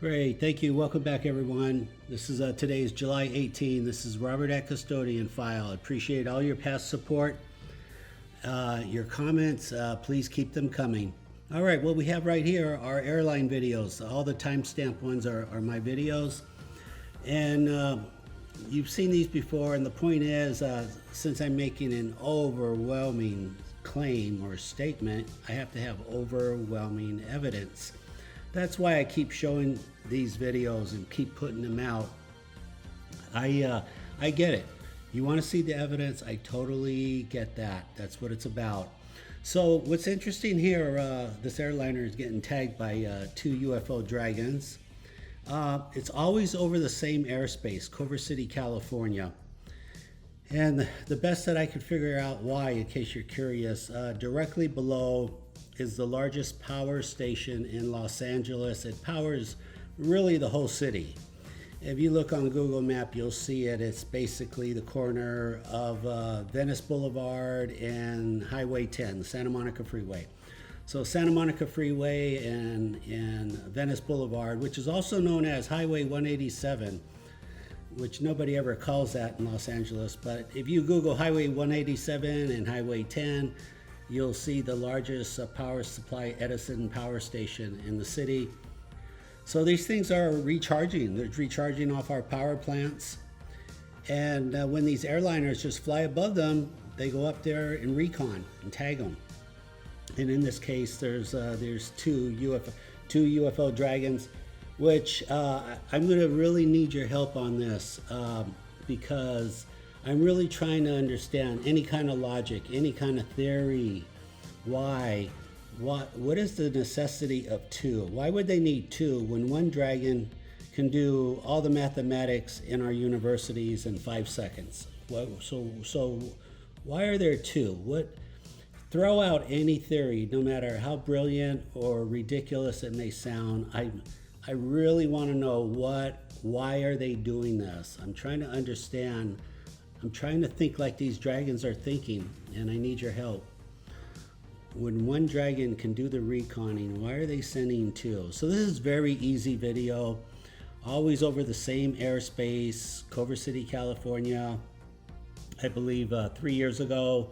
Great, thank you. Welcome back, everyone. This is today's July 18. This is Robert at Custodian File. I appreciate all your past support. Your comments, please keep them coming. All right, what we have right here are airline videos. All the timestamp ones are my videos. And you've seen these before, and the point is, since I'm making an overwhelming claim or statement, I have to have overwhelming evidence. That's why I keep showing these videos and keep putting them out. I get it. You want to see the evidence? I totally get that. That's what it's about. So what's interesting here, this airliner is getting tagged by 2 UFO dragons. It's always over the same airspace, Culver City, California. And the best that I could figure out why, in case you're curious, directly below is the largest power station in Los Angeles. It powers really the whole city. If you look on Google Map, you'll see it. It's basically the corner of Venice Boulevard and Highway 10, the Santa Monica Freeway. So Santa Monica Freeway and Venice Boulevard, which is also known as Highway 187, which nobody ever calls that in Los Angeles. But if you Google Highway 187 and Highway 10, you'll see the largest power supply Edison power station in the city. So these things are recharging. They're recharging off our power plants. And when these airliners just fly above them, they go up there and recon and tag them. And in this case, there's two UFO dragons, which I'm going to really need your help on this because I'm really trying to understand any kind of logic, any kind of theory. Why? What is the necessity of two? Why would they need two when one dragon can do all the mathematics in our universities in 5 seconds? So why are there two? Throw out any theory, no matter how brilliant or ridiculous it may sound. I really want to know why are they doing this? I'm trying to understand. I'm trying to think like these dragons are thinking, and I need your help. When one dragon can do the reconning, why are they sending two? So this is very easy video, always over the same airspace, Culver City, California. I believe 3 years ago,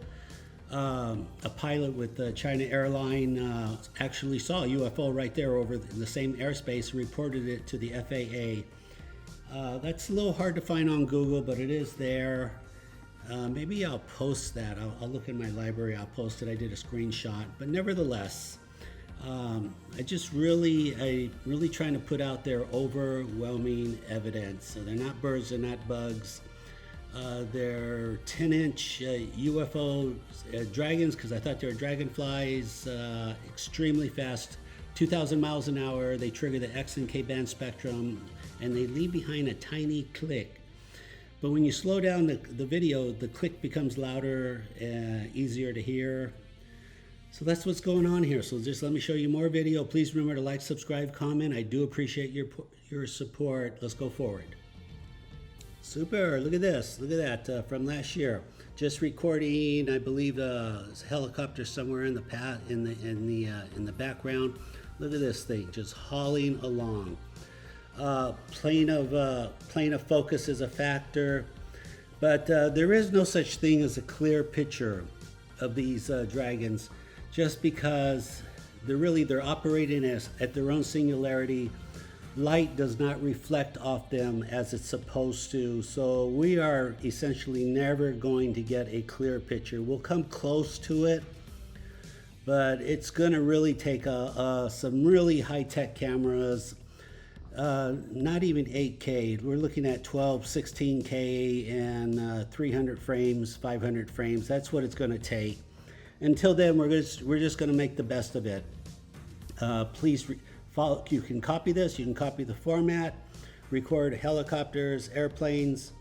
a pilot with the China airline actually saw a UFO right there over the same airspace, reported it to the FAA. That's a little hard to find on Google, but it is there. Maybe I'll post that. I'll look in my library. I'll post it. I did a screenshot, but nevertheless, I'm really trying to put out there overwhelming evidence. So they're not birds, they're not bugs. They're 10-inch UFO dragons, because I thought they were dragonflies, extremely fast, 2,000 miles an hour. They trigger the X and K band spectrum, and they leave behind a tiny click. But when you slow down the video, the click becomes louder, easier to hear. So that's what's going on here. So just let me show you more video. Please remember to like, subscribe, comment. I do appreciate your support. Let's go forward. Super, look at this. Look at that from last year. Just recording, I believe a helicopter somewhere in the background. Look at this thing, just hauling along. Plane of focus is a factor, but there is no such thing as a clear picture of these dragons, just because they're operating at their own singularity. Light does not reflect off them as it's supposed to, so we are essentially never going to get a clear picture. We'll come close to it, but it's going to really take some really high-tech cameras. Not even 8K. We're looking at 12, 16K and 300 frames, 500 frames. That's what it's going to take. Until then, we're just going to make the best of it. Please follow. You can copy this. You can copy the format. Record helicopters, airplanes.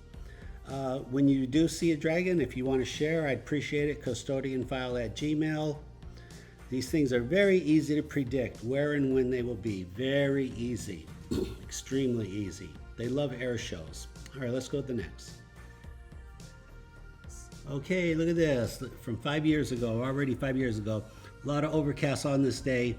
When you do see a dragon, if you want to share, I'd appreciate it. custodianfile@gmail.com. These things are very easy to predict where and when they will be. Very easy. Extremely easy. They love air shows. All right, let's go to the next. Okay, look at this. From 5 years ago, already 5 years ago, a lot of overcast on this day.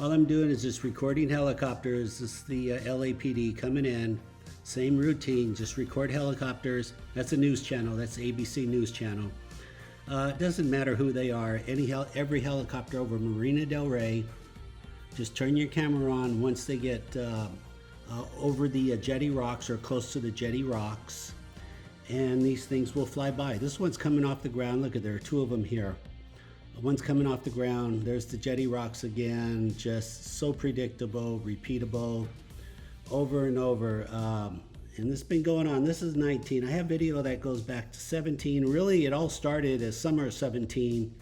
All I'm doing is just recording helicopters. This is the LAPD coming in. Same routine, just record helicopters. That's a news channel, that's ABC News Channel. It doesn't matter who they are, every helicopter over Marina Del Rey, just turn your camera on once they get over the jetty rocks or close to the jetty rocks, and these things will fly by. This one's coming off the ground. Look at, there are two of them here. One's coming off the ground. There's the jetty rocks again, just so predictable, repeatable, over and over. And this has been going on. This is 19. I have video that goes back to 17. Really, it all started as summer of 17.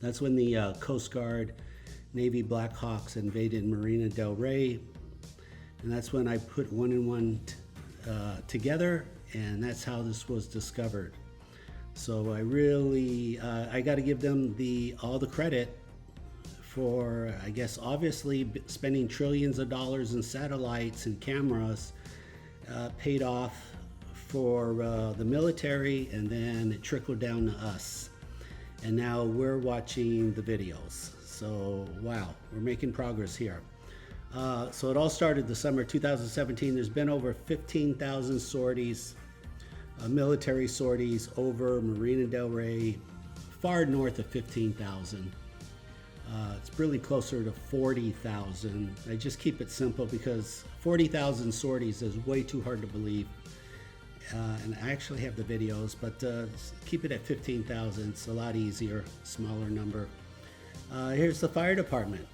That's when the Coast Guard Navy Black Hawks invaded Marina Del Rey. And that's when I put one and one together, and that's how this was discovered. So I really, I got to give them all the credit for, I guess, obviously spending trillions of dollars in satellites and cameras paid off for the military, and then it trickled down to us. And now we're watching the videos. So, wow, we're making progress here. So it all started the summer 2017. There's been over 15,000 sorties, military sorties over Marina Del Rey, far north of 15,000. It's really closer to 40,000. I just keep it simple because 40,000 sorties is way too hard to believe. And I actually have the videos, but keep it at 15,000. It's a lot easier, smaller number. Here's the fire department.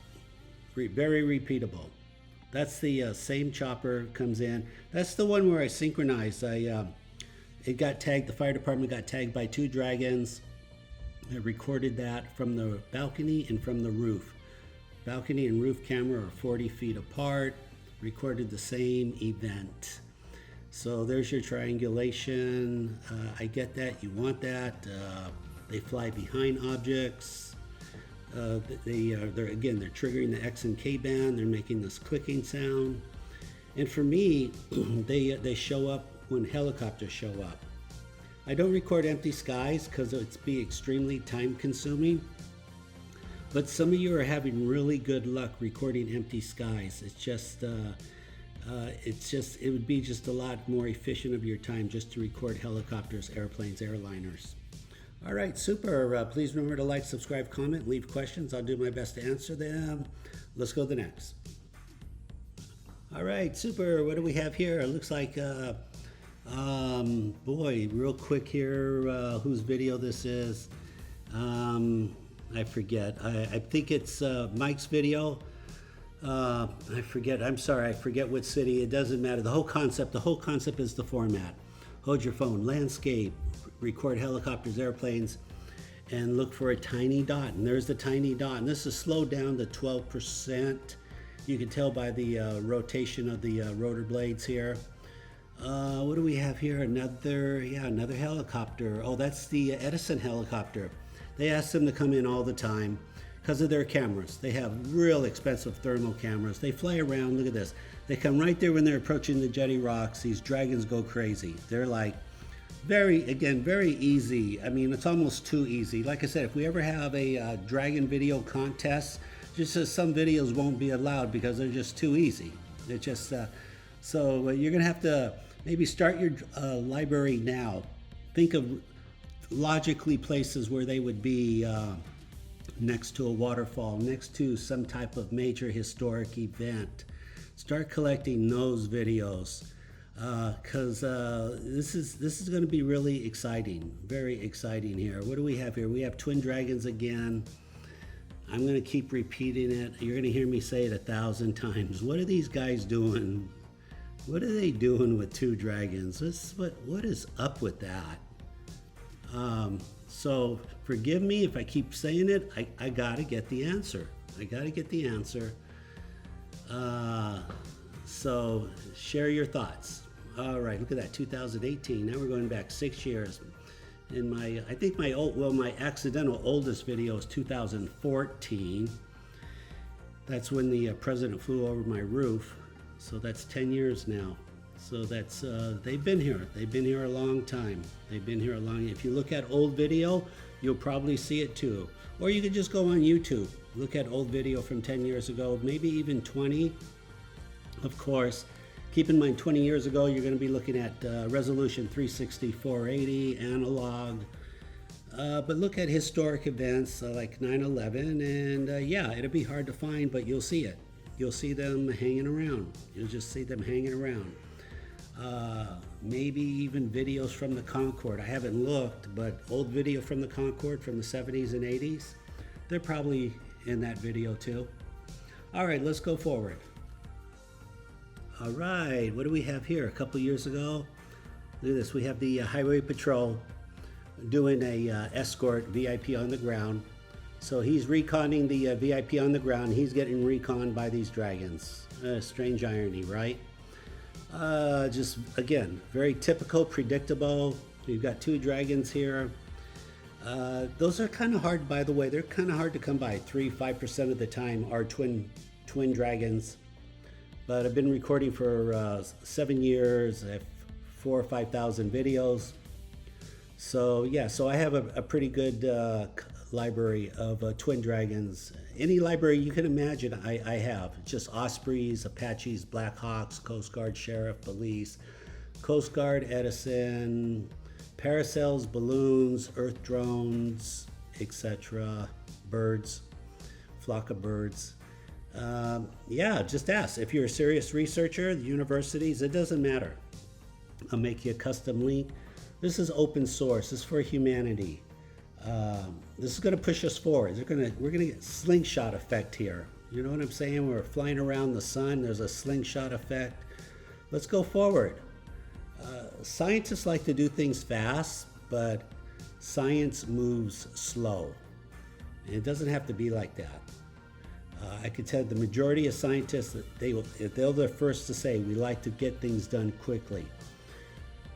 Very repeatable. That's the same chopper comes in. That's the one where I synchronized. It got tagged, the fire department got tagged by two dragons. I recorded that from the balcony and from the roof. Balcony and roof camera are 40 feet apart. Recorded the same event. So there's your triangulation. I get that, you want that. They fly behind objects. They're triggering the X and K band. They're making this clicking sound. And for me, they show up when helicopters show up. I don't record empty skies because it's be extremely time consuming. But some of you are having really good luck recording empty skies. It would be just a lot more efficient of your time just to record helicopters, airplanes, airliners. All right, super. Please remember to like, subscribe, comment, leave questions. I'll do my best to answer them. Let's go to the next. All right, super. What do we have here? It looks like, boy, real quick here, whose video this is. I forget. I think it's Mike's video. I forget. I'm sorry. I forget what city. It doesn't matter. The whole concept is the format. Hold your phone, landscape, record helicopters, airplanes, and look for a tiny dot. And there's the tiny dot. And this is slowed down to 12%. You can tell by the rotation of the rotor blades here. What do we have here? Another helicopter. Oh, that's the Edison helicopter. They ask them to come in all the time because of their cameras. They have real expensive thermal cameras. They fly around. Look at this. They come right there when they're approaching the jetty rocks. These dragons go crazy. They're like very easy. I mean, it's almost too easy. Like I said, if we ever have a dragon video contest, just some videos won't be allowed because they're just too easy. They're just so you're gonna have to maybe start your library now. Think of logically places where they would be next to a waterfall, next to some type of major historic event. Start collecting those videos because this is going to be really exciting, very exciting here. What do we have here? We have twin dragons again. I'm going to keep repeating it. You're going to hear me say it 1,000 times. What are these guys doing? What are they doing with two dragons? What is up with that? So forgive me if I keep saying it. I gotta get the answer. So share your thoughts. All right, look at that, 2018. Now we're going back 6 years. In my accidental oldest video is 2014. That's when the president flew over my roof. So that's 10 years now. So that's, they've been here a long time. If you look at old video, you'll probably see it too. Or you could just go on YouTube. Look at old video from 10 years ago, maybe even 20. Of course, keep in mind 20 years ago, you're going to be looking at resolution 360, 480, analog. But look at historic events like 9/11, and yeah, it'll be hard to find, but you'll see it. You'll see them hanging around. You'll just see them hanging around. Maybe even videos from the Concorde. I haven't looked, but old video from the Concorde from the 70s and 80s, they're probably in that video too. All right, let's go forward. All right, what do we have here? A couple years ago, look at this. We have the Highway Patrol doing a escort VIP on the ground. So he's reconning the VIP on the ground. He's getting reconned by these dragons. Strange irony, right? Just again, very typical, predictable. We've got two dragons here. Those are kind of hard, by the way. They're kind of hard to come by. 3-5% of the time are twin dragons. But I've been recording for 7 years. I have 4,000 or 5,000 videos. So yeah, so I have a pretty good library of twin dragons. Any library you can imagine, I have. Just Ospreys, Apaches, Blackhawks, Coast Guard, Sheriff, Police, Coast Guard, Edison, Parasails, balloons, Earth drones, etc. Birds, flock of birds. Yeah, just ask. If you're a serious researcher, the universities, it doesn't matter. I'll make you a custom link. This is open source. This is for humanity. This is going to push us forward. We're going to get slingshot effect here. You know what I'm saying? We're flying around the sun. There's a slingshot effect. Let's go forward. Scientists like to do things fast, but science moves slow. And it doesn't have to be like that. I can tell the majority of scientists that they're the first to say we like to get things done quickly.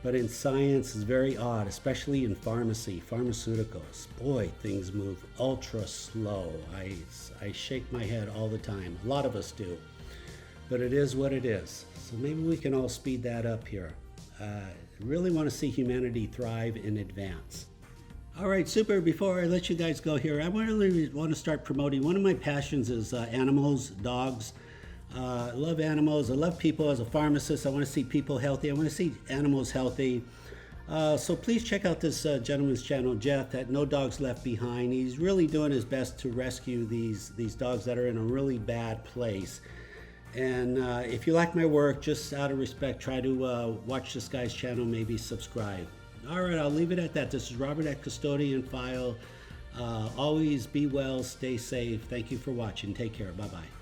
But in science, it's very odd, especially in pharmaceuticals. Boy, things move ultra slow. I shake my head all the time. A lot of us do. But it is what it is. So maybe we can all speed that up here. I really want to see humanity thrive in advance. All right, super. Before I let you guys go here, I really want to start promoting. One of my passions is animals, dogs. I love animals. I love people. As a pharmacist, I want to see people healthy. I want to see animals healthy. So please check out this gentleman's channel, Jeff, at No Dogs Left Behind. He's really doing his best to rescue these dogs that are in a really bad place. And if you like my work, just out of respect, try to watch this guy's channel, maybe subscribe. All right, I'll leave it at that. This is Robert at Custodian File. Always be well, stay safe. Thank you for watching. Take care. Bye-bye.